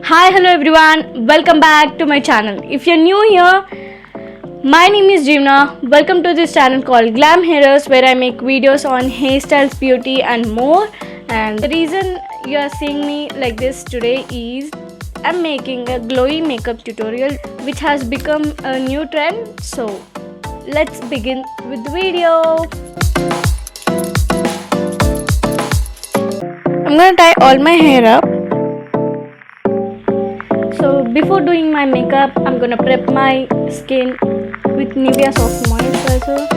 Hi, hello everyone, welcome back to my channel. If you're new here, my name is Jeevna. Welcome to this channel called Glamhairous, where I make videos on hairstyles, beauty and more. And the reason you are seeing me like this today is I'm making a glowy makeup tutorial which has become a new trend. So let's begin with the video. I'm gonna tie all my hair up. So before doing my makeup, I'm gonna prep my skin with Nivea soft moisturizer.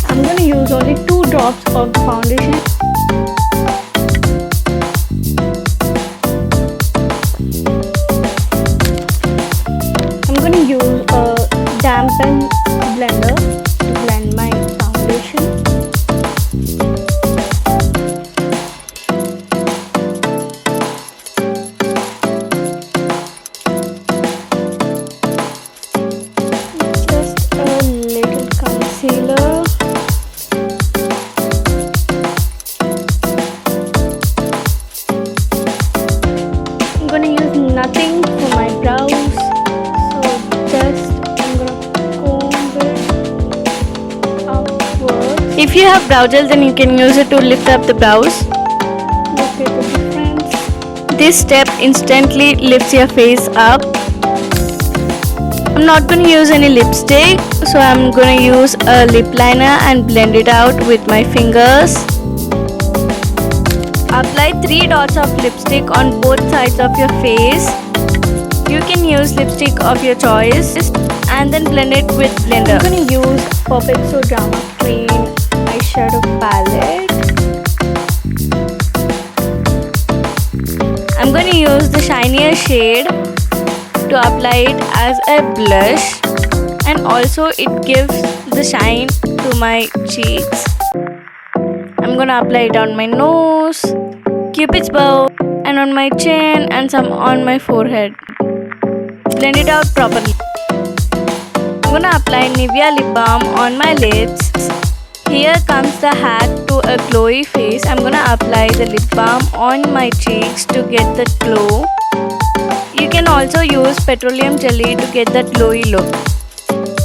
I'm gonna use only 2 drops of the foundation. Use a dampen blender to blend my foundation. Just a little concealer. I'm gonna use nothing for my brows. If you have brow gel, then you can use it to lift up the brows. Look at the difference. This step instantly lifts your face up. I'm not going to use any lipstick, so I'm going to use a lip liner and blend it out with my fingers. Apply 3 dots of lipstick on both sides of your face. You can use lipstick of your choice and then blend it with blender. I'm going to use Perfecto Drama Cream eyeshadow palette. I'm going to use the shinier shade to apply it as a blush, and also it gives the shine to my cheeks. I'm going to apply it on my nose, cupid's bow, and on my chin and some on my forehead. Blend it out properly. I'm gonna apply Nivea lip balm on my lids. Here comes the hack to a glowy face. I'm gonna apply the lip balm on my cheeks to get that glow. You can also use petroleum jelly to get that glowy look.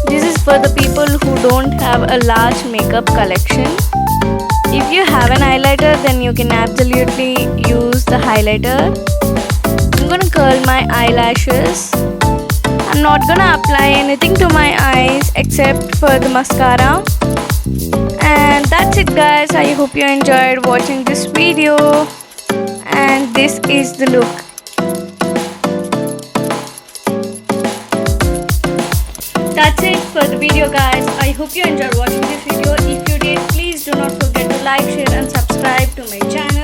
This is for the people who don't have a large makeup collection. If you have an highlighter, then you can absolutely use the highlighter. I'm gonna curl my eyelashes. I'm not gonna apply anything to my eyes except for the mascara. And that's it guys. I hope you enjoyed watching this video. And this is the look. That's it for the video guys. I hope you enjoyed watching this video. If you did, please do not forget to like, share and subscribe to my channel.